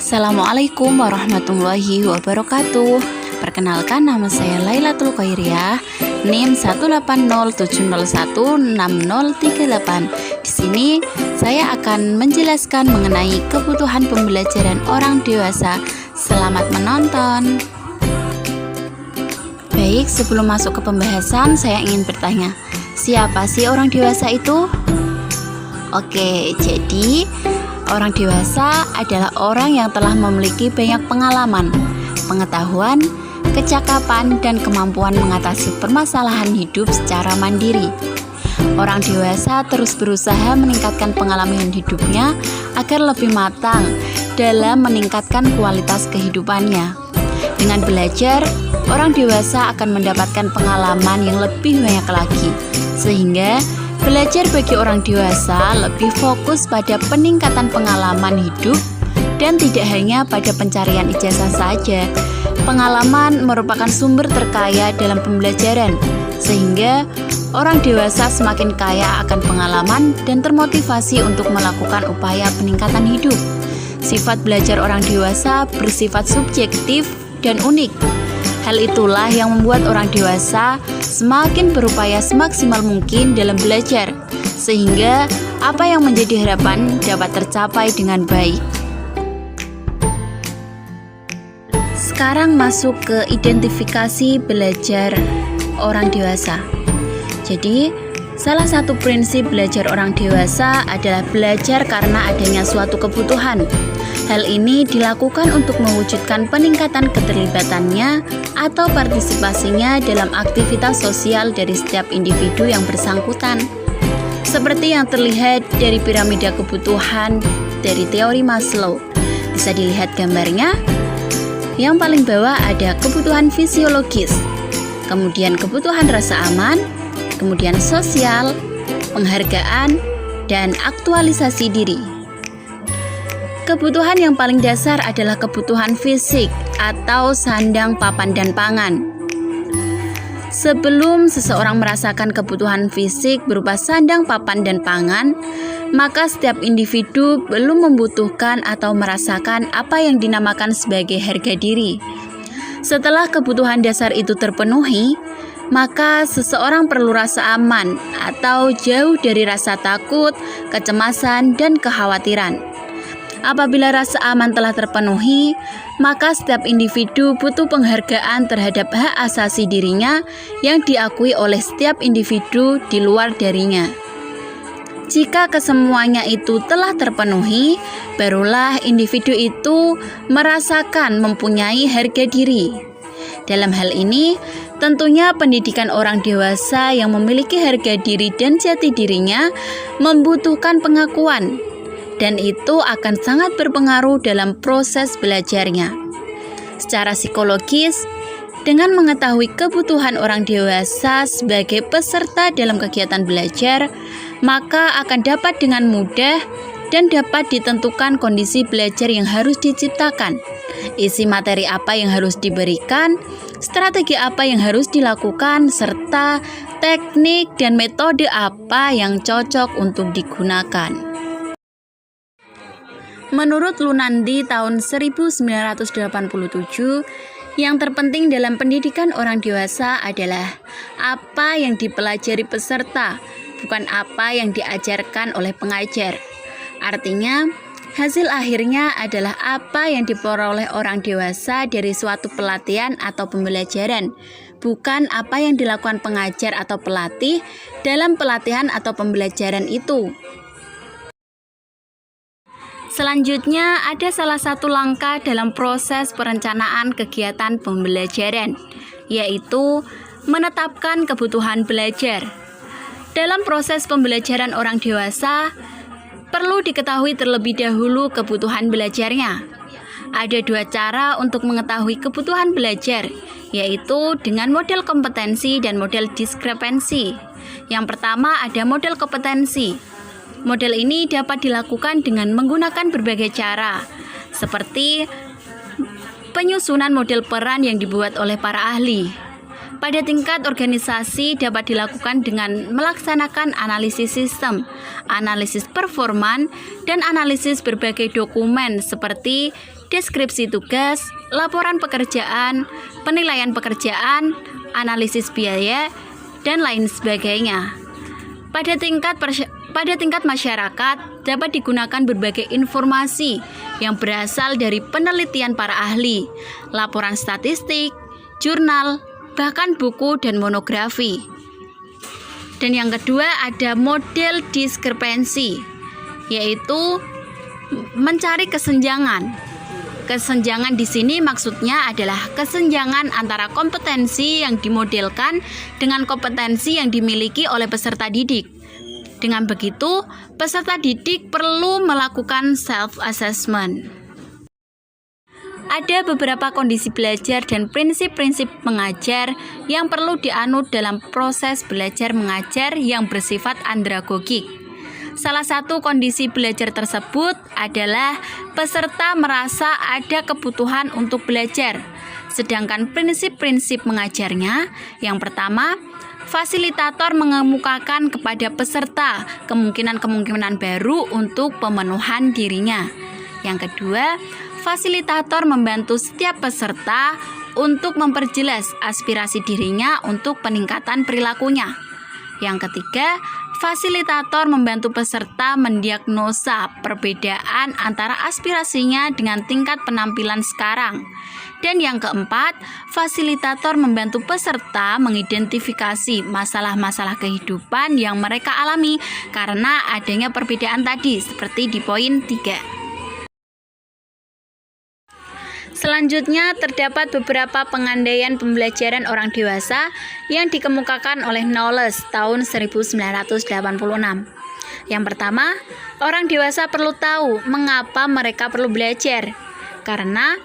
Assalamualaikum warahmatullahi wabarakatuh. Perkenalkan, nama saya Lailatul Khairiyah, NIM 18070160038. Di sini saya akan menjelaskan mengenai kebutuhan pembelajaran orang dewasa. Selamat menonton. Baik, sebelum masuk ke pembahasan, saya ingin bertanya, siapa sih orang dewasa itu? Oke, jadi orang dewasa adalah orang yang telah memiliki banyak pengalaman, pengetahuan, kecakapan, dan kemampuan mengatasi permasalahan hidup secara mandiri. Orang dewasa terus berusaha meningkatkan pengalaman hidupnya agar lebih matang dalam meningkatkan kualitas kehidupannya. Dengan belajar, orang dewasa akan mendapatkan pengalaman yang lebih banyak lagi, sehingga belajar bagi orang dewasa lebih fokus pada peningkatan pengalaman hidup dan tidak hanya pada pencarian ijazah saja. Pengalaman merupakan sumber terkaya dalam pembelajaran, sehingga orang dewasa semakin kaya akan pengalaman dan termotivasi untuk melakukan upaya peningkatan hidup. Sifat belajar orang dewasa bersifat subjektif dan unik. Hal itulah yang membuat orang dewasa semakin berupaya semaksimal mungkin dalam belajar, sehingga apa yang menjadi harapan dapat tercapai dengan baik. Sekarang masuk ke identifikasi belajar orang dewasa. Jadi, salah satu prinsip belajar orang dewasa adalah belajar karena adanya suatu kebutuhan. Hal ini dilakukan untuk mewujudkan peningkatan keterlibatannya atau partisipasinya dalam aktivitas sosial dari setiap individu yang bersangkutan. Seperti yang terlihat dari piramida kebutuhan dari teori Maslow. Bisa dilihat gambarnya. Yang paling bawah ada kebutuhan fisiologis, kemudian kebutuhan rasa aman, kemudian sosial, penghargaan, dan aktualisasi diri. Kebutuhan yang paling dasar adalah kebutuhan fisik atau sandang, papan, dan pangan. Sebelum seseorang merasakan kebutuhan fisik berupa sandang, papan, dan pangan, maka setiap individu belum membutuhkan atau merasakan apa yang dinamakan sebagai harga diri. Setelah kebutuhan dasar itu terpenuhi, maka seseorang perlu rasa aman atau jauh dari rasa takut, kecemasan, dan kekhawatiran. Apabila rasa aman telah terpenuhi, maka setiap individu butuh penghargaan terhadap hak asasi dirinya yang diakui oleh setiap individu di luar darinya. Jika kesemuanya itu telah terpenuhi, barulah individu itu merasakan mempunyai harga diri. Dalam hal ini, tentunya pendidikan orang dewasa yang memiliki harga diri dan jati dirinya membutuhkan pengakuan, dan itu akan sangat berpengaruh dalam proses belajarnya. Secara psikologis, dengan mengetahui kebutuhan orang dewasa sebagai peserta dalam kegiatan belajar, maka akan dapat dengan mudah dan dapat ditentukan kondisi belajar yang harus diciptakan, isi materi apa yang harus diberikan, strategi apa yang harus dilakukan, serta teknik dan metode apa yang cocok untuk digunakan. Menurut Lunandi tahun 1987, yang terpenting dalam pendidikan orang dewasa adalah apa yang dipelajari peserta, bukan apa yang diajarkan oleh pengajar. Artinya, hasil akhirnya adalah apa yang diperoleh orang dewasa dari suatu pelatihan atau pembelajaran, bukan apa yang dilakukan pengajar atau pelatih dalam pelatihan atau pembelajaran itu. Selanjutnya, ada salah satu langkah dalam proses perencanaan kegiatan pembelajaran, yaitu menetapkan kebutuhan belajar. Dalam proses pembelajaran orang dewasa, perlu diketahui terlebih dahulu kebutuhan belajarnya. Ada dua cara untuk mengetahui kebutuhan belajar, yaitu dengan model kompetensi dan model diskrepansi. Yang pertama ada model kompetensi. Model ini dapat dilakukan dengan menggunakan berbagai cara, seperti penyusunan model peran yang dibuat oleh para ahli, Pada tingkat organisasi dapat dilakukan dengan melaksanakan analisis sistem, analisis performan, dan analisis berbagai dokumen seperti deskripsi tugas, laporan pekerjaan, penilaian pekerjaan, analisis biaya, dan lain sebagainya. Pada tingkat masyarakat dapat digunakan berbagai informasi yang berasal dari penelitian para ahli, laporan statistik, jurnal, bahkan buku dan monografi. Dan yang kedua ada model diskrepansi, yaitu mencari kesenjangan. Kesenjangan di sini maksudnya adalah kesenjangan antara kompetensi yang dimodelkan dengan kompetensi yang dimiliki oleh peserta didik. Dengan begitu, peserta didik perlu melakukan self-assessment. Ada beberapa kondisi belajar dan prinsip-prinsip mengajar yang perlu dianut dalam proses belajar mengajar yang bersifat andragogik. Salah satu kondisi belajar tersebut adalah peserta merasa ada kebutuhan untuk belajar. Sedangkan prinsip-prinsip mengajarnya, yang pertama, fasilitator mengemukakan kepada peserta kemungkinan-kemungkinan baru untuk pemenuhan dirinya. Yang kedua, fasilitator membantu setiap peserta untuk memperjelas aspirasi dirinya untuk peningkatan perilakunya. Yang ketiga, fasilitator membantu peserta mendiagnosa perbedaan antara aspirasinya dengan tingkat penampilan sekarang. Dan yang keempat, fasilitator membantu peserta mengidentifikasi masalah-masalah kehidupan yang mereka alami karena adanya perbedaan tadi, seperti di poin 3. Selanjutnya, terdapat beberapa pengandaian pembelajaran orang dewasa yang dikemukakan oleh Knowles tahun 1986. Yang pertama, orang dewasa perlu tahu mengapa mereka perlu belajar. Karena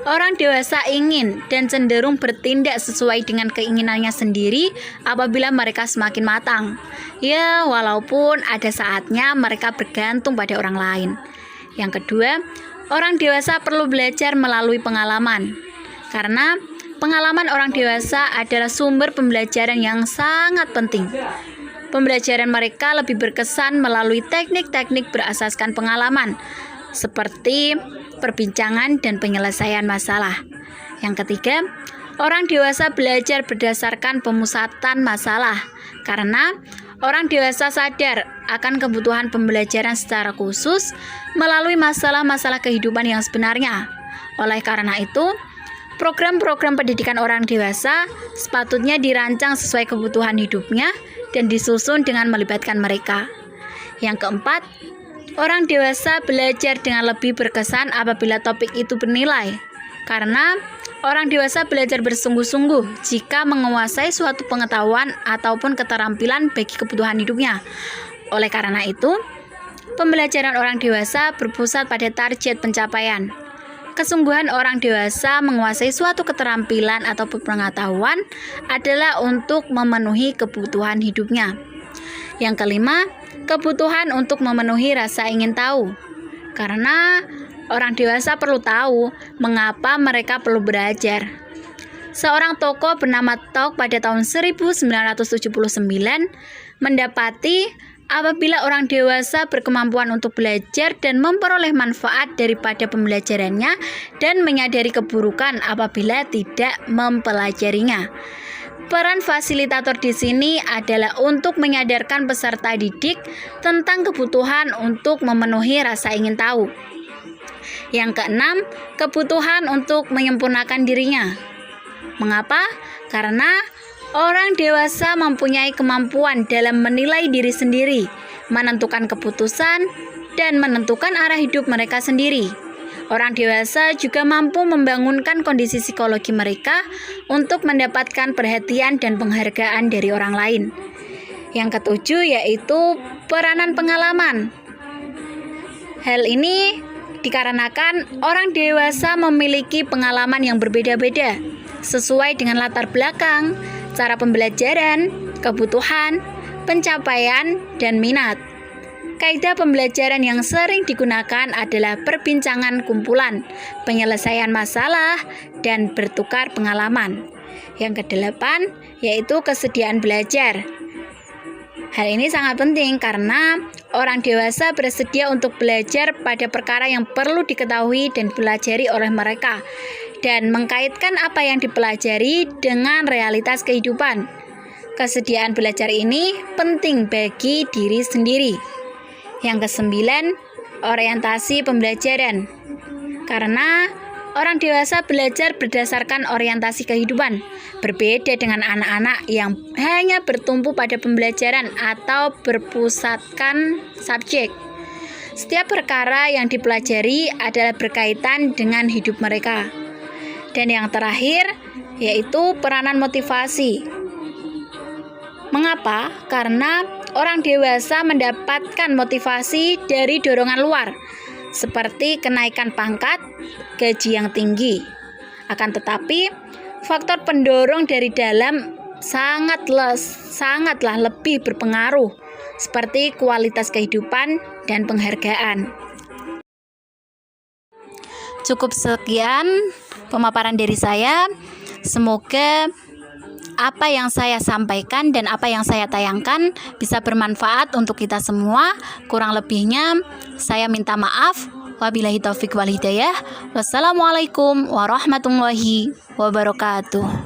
orang dewasa ingin dan cenderung bertindak sesuai dengan keinginannya sendiri apabila mereka semakin matang. Ya, walaupun ada saatnya mereka bergantung pada orang lain. Yang kedua, orang dewasa perlu belajar melalui pengalaman, karena pengalaman orang dewasa adalah sumber pembelajaran yang sangat penting. Pembelajaran mereka lebih berkesan melalui teknik-teknik berasaskan pengalaman, seperti perbincangan dan penyelesaian masalah. Yang ketiga, orang dewasa belajar berdasarkan pemusatan masalah, karena orang dewasa sadar akan kebutuhan pembelajaran secara khusus melalui masalah-masalah kehidupan yang sebenarnya. Oleh karena itu, program-program pendidikan orang dewasa sepatutnya dirancang sesuai kebutuhan hidupnya dan disusun dengan melibatkan mereka. Yang keempat, orang dewasa belajar dengan lebih berkesan apabila topik itu bernilai, karena orang dewasa belajar bersungguh-sungguh jika menguasai suatu pengetahuan ataupun keterampilan bagi kebutuhan hidupnya. Oleh karena itu, pembelajaran orang dewasa berpusat pada target pencapaian. Kesungguhan orang dewasa menguasai suatu keterampilan ataupun pengetahuan adalah untuk memenuhi kebutuhan hidupnya. Yang kelima, kebutuhan untuk memenuhi rasa ingin tahu. Karena orang dewasa perlu tahu mengapa mereka perlu belajar. Seorang tokoh bernama Tok pada tahun 1979 mendapati apabila orang dewasa berkemampuan untuk belajar dan memperoleh manfaat daripada pembelajarannya dan menyadari keburukan apabila tidak mempelajarinya. Peran fasilitator di sini adalah untuk menyadarkan peserta didik tentang kebutuhan untuk memenuhi rasa ingin tahu. Yang keenam, kebutuhan untuk menyempurnakan dirinya. Mengapa? Karena orang dewasa mempunyai kemampuan dalam menilai diri sendiri, menentukan keputusan, dan menentukan arah hidup mereka sendiri. Orang dewasa juga mampu membangunkan kondisi psikologi mereka untuk mendapatkan perhatian dan penghargaan dari orang lain. Yang ketujuh yaitu peranan pengalaman. Hal ini dikarenakan orang dewasa memiliki pengalaman yang berbeda-beda sesuai dengan latar belakang, cara pembelajaran, kebutuhan, pencapaian, dan minat. Kaidah pembelajaran yang sering digunakan adalah perbincangan kumpulan, penyelesaian masalah, dan bertukar pengalaman. Yang kedelapan yaitu kesediaan belajar. Hal ini sangat penting karena orang dewasa bersedia untuk belajar pada perkara yang perlu diketahui dan dipelajari oleh mereka, dan mengkaitkan apa yang dipelajari dengan realitas kehidupan. Kesediaan belajar ini penting bagi diri sendiri. Yang kesembilan, orientasi pembelajaran. Karena orang dewasa belajar berdasarkan orientasi kehidupan, berbeda dengan anak-anak yang hanya bertumpu pada pembelajaran atau berpusatkan subjek. Setiap perkara yang dipelajari adalah berkaitan dengan hidup mereka. Dan yang terakhir, yaitu peranan motivasi. Mengapa? Karena orang dewasa mendapatkan motivasi dari dorongan luar, seperti kenaikan pangkat, gaji yang tinggi. Akan tetapi, faktor pendorong dari dalam sangatlah lebih berpengaruh, seperti kualitas kehidupan dan penghargaan. Cukup sekian pemaparan dari saya. Semoga apa yang saya sampaikan dan apa yang saya tayangkan bisa bermanfaat untuk kita semua. Kurang lebihnya saya minta maaf. Wabillahi taufiq wal hidayah. Wassalamualaikum warahmatullahi wabarakatuh.